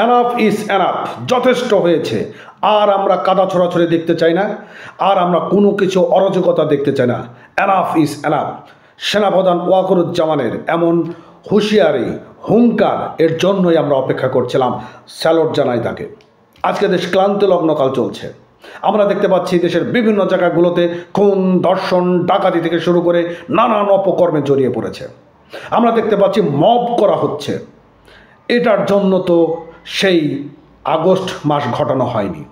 Enough is enough, যথেষ্ট হয়েছে। আর আমরা কাদা ছড়াছড়ি দেখতে চাই না, আর আমরা কোনো কিছু অরাজকতা দেখতে চাই না। Enough is enough. সেনাপ্রধান ওয়াকারুজ্জামানের এমন হুঁশিয়ারি, হুঙ্কার, এর জন্যই আমরা অপেক্ষা করছিলাম। স্যালুট জানাই তাকে। আজকে দেশ ক্লান্ত লগ্নকাল চলছে। আমরা দেখতে পাচ্ছি দেশের বিভিন্ন জায়গাগুলোতে খুন, ধর্ষণ, ডাকাতি থেকে শুরু করে নানান অপকর্মে জড়িয়ে পড়েছে। আমরা দেখতে পাচ্ছি মব করা হচ্ছে। এটার জন্য তো সেই আগস্ট মাস ঘটানো হয়নি।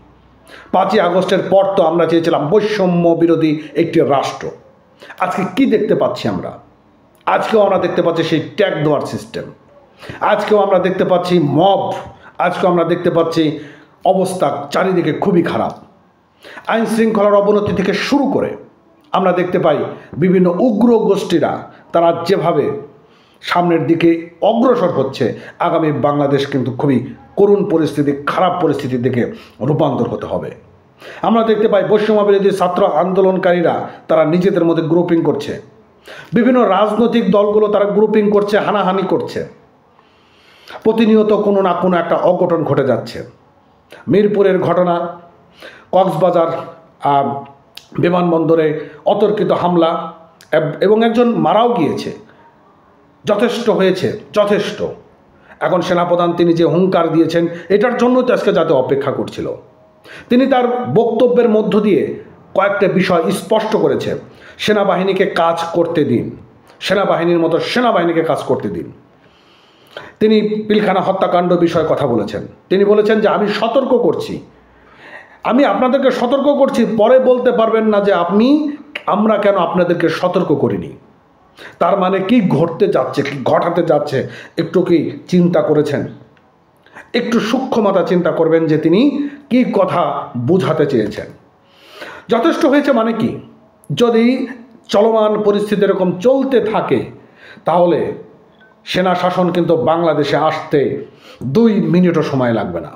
5ই আগস্টের পর তো আমরা চেয়েছিলাম বৈষম্য বিরোধী একটি রাষ্ট্র। আজকে কি দেখতে পাচ্ছি আমরা? আজকেও আমরা দেখতে পাচ্ছি সেই ট্যাগ দেওয়ার সিস্টেম। আজকেও আমরা দেখতে পাচ্ছি মব। আজকেও আমরা দেখতে পাচ্ছি অবস্থা চারিদিকে খুবই খারাপ। আইন শৃঙ্খলার অবনতি থেকে শুরু করে আমরা দেখতে পাই বিভিন্ন উগ্র গোষ্ঠীরা তারা যেভাবে সামনের দিকে অগ্রসর হচ্ছে, আগামী বাংলাদেশ কিন্তু খুবই করুণ পরিস্থিতি, খারাপ পরিস্থিতির দিকে রূপান্তর হতে হবে। আমরা দেখতে পাই বৈষম্য বিরোধী ছাত্র আন্দোলনকারীরা তারা নিজেদের মধ্যে গ্রুপিং করছে। বিভিন্ন রাজনৈতিক দলগুলো তারা গ্রুপিং করছে, হানাহানি করছে। প্রতিনিয়ত কোনো না কোনো একটা অঘটন ঘটে যাচ্ছে। মিরপুরের ঘটনা, কক্সবাজার বিমানবন্দরে অতর্কিত হামলা এবং একজন মারাও গিয়েছে। যথেষ্ট হয়েছে, যথেষ্ট। এখন সেনাপ্রধান তিনি যে হুঙ্কার দিয়েছেন, এটার জন্যই তো আজকে যাতে অপেক্ষা করছিল। তিনি তার বক্তব্যের মধ্য দিয়ে কয়েকটা বিষয় স্পষ্ট করেছে। সেনাবাহিনীকে কাজ করতে দিন, সেনাবাহিনীর মতো সেনাবাহিনীকে কাজ করতে দিন। তিনি পিলখানা হত্যাকাণ্ড বিষয়ে কথা বলেছেন। তিনি বলেছেন যে আমি সতর্ক করছি, আমি আপনাদেরকে সতর্ক করছি, পরে বলতে পারবেন না যে আমরা কেন আপনাদেরকে সতর্ক করিনি। তার মানে কি ঘটতে যাচ্ছে, কি ঘটাতে যাচ্ছে, একটু কি চিন্তা করেছেন? একটু সূক্ষ্মতা চিন্তা করবেন যে তিনি কি কথা বোঝাতে চেয়েছেন। যথেষ্ট হয়েছে মানে কি? যদি চলমান পরিস্থিতি এরকম চলতে থাকে তাহলে সেনা শাসন কিন্তু বাংলাদেশে আসতে 2 মিনিটও সময় লাগবে না।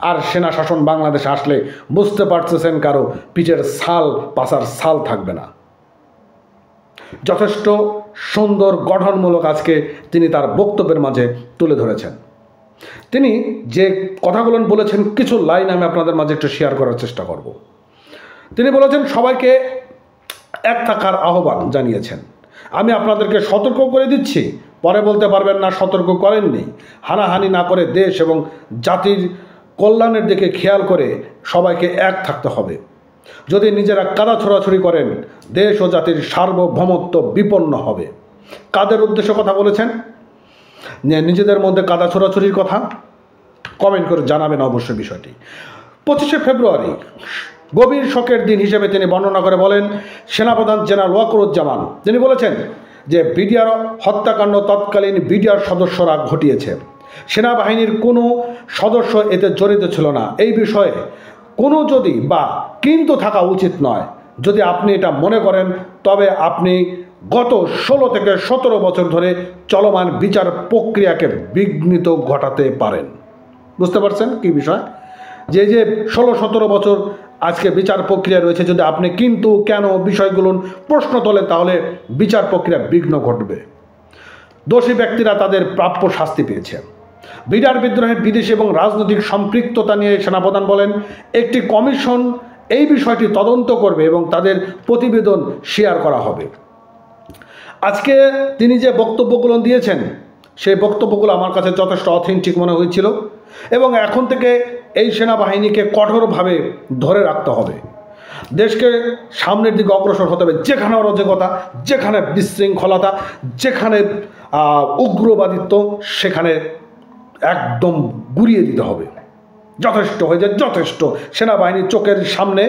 আর সেনা শাসন বাংলাদেশে আসলে বুঝতে পারতেছেন কারো পিঠের ছাল, পাছার ছাল থাকবে না। যথেষ্ট সুন্দর গঠনমূলক আজকে তিনি তার বক্তব্যের মাঝে তুলে ধরেছেন। তিনি যে কথাগুলো বলেছেন, কিছু লাইন আমি আপনাদের মাঝে একটু শেয়ার করার চেষ্টা করব। তিনি বলেছেন সবাইকে এক থাকার আহ্বান জানিয়েছেন। আমি আপনাদেরকে সতর্ক করে দিচ্ছি, পরে বলতে পারবেন না সতর্ক করেননি। হানাহানি না করে দেশ এবং জাতির কল্যাণের দিকে খেয়াল করে সবাইকে এক থাকতে হবে। যদি নিজেরা কাদা ছোড়াছুড়ি করেন, দেশ ও জাতির সার্বভৌমত্ব বিপন্ন হবে। কাদের উদ্দেশ্যে কথা বলেছেন? নিজেদের মধ্যে কাদা ছোড়াছুরির কথা? কমেন্ট করে জানাবেন অবশ্যই বিষয়টি। 25শে ফেব্রুয়ারি গভীর শোকের দিন হিসেবে তিনি বর্ণনা করে বলেন, সেনাপ্রধান জেনারেল ওয়াকারুজ্জামান তিনি বলেছেন যে বিডিআর হত্যাকাণ্ড তৎকালীন বিডিআর সদস্যরা ঘটিয়েছে। সেনাবাহিনীর কোনো সদস্য এতে জড়িত ছিল না। এই বিষয়ে কোনো যদি বা কিন্তু থাকা উচিত নয়। যদি আপনি এটা মনে করেন তবে আপনি গত 16 থেকে 17 বছর ধরে চলমান বিচার প্রক্রিয়াকে বিঘ্নিত ঘটাতে পারেন। বুঝতে পারছেন কি বিষয়? যে 16-17 বছর আজকে বিচার প্রক্রিয়া রয়েছে, যদি আপনি কিন্তু কেন বিষয়গুলো প্রশ্ন তোলেন তাহলে বিচার প্রক্রিয়া বিঘ্ন ঘটবে। দোষী ব্যক্তিরা তাদের প্রাপ্য শাস্তি পেয়েছে। বিডিআর বিদ্রোহের বিদেশি এবং রাজনৈতিক সম্পৃক্ততা নিয়ে সেনাপ্রধান বলেন একটি কমিশন এই বিষয়টি তদন্ত করবে এবং তাদের প্রতিবেদন শেয়ার করা হবে। আজকে তিনি যে বক্তব্যগুলো দিয়েছেন সেই বক্তব্যগুলো আমার কাছে যথেষ্ট অথেন্টিক মনে হয়েছিল এবং এখন থেকে এই সেনাবাহিনীকে কঠোরভাবে ধরে রাখতে হবে। দেশকে সামনের দিকে অগ্রসর হতে হবে। যেখানে অরাজকতা, যেখানে বিশৃঙ্খলতা, যেখানে উগ্রবাদিত্ব, সেখানে একদম গুড়িয়ে দিতে হবে। যথেষ্ট হয়ে যায়, যথেষ্ট। সেনাবাহিনীর চোখের সামনে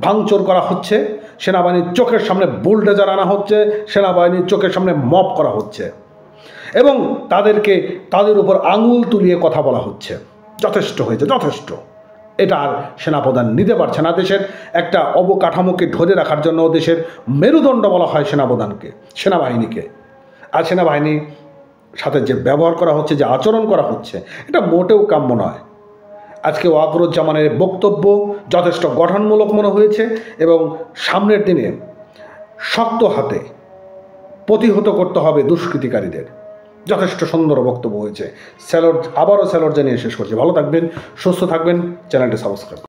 ভাঙচুর করা হচ্ছে, সেনাবাহিনীর চোখের সামনে বুলডোজার আনা হচ্ছে, সেনাবাহিনীর চোখের সামনে মব করা হচ্ছে এবং তাদের উপর আঙুল তুলিয়ে কথা বলা হচ্ছে। যথেষ্ট হয়েছে, যথেষ্ট। এটা আর সেনাপ্রধান নিতে পারছে না। দেশের একটা অবকাঠামোকে ধরে রাখার জন্য দেশের মেরুদণ্ড বলা হয় সেনাপ্রধানকে, সেনাবাহিনীকে। আর সেনাবাহিনীর সাথে যে ব্যবহার করা হচ্ছে, যে আচরণ করা হচ্ছে, এটা মোটেও কাম্য নয়। আজকে ওয়াকারুজ্জামানের বক্তব্য যথেষ্ট গঠনমূলক মনে হয়েছে এবং সামনের দিনে শক্ত হাতে প্রতিহত করতে হবে দুষ্কৃতিকারীদের। যথেষ্ট সুন্দর বক্তব্য হয়েছে। আবারও স্যালুট জানিয়ে শেষ করছি। ভালো থাকবেন, সুস্থ থাকবেন, চ্যানেলটি সাবস্ক্রাইব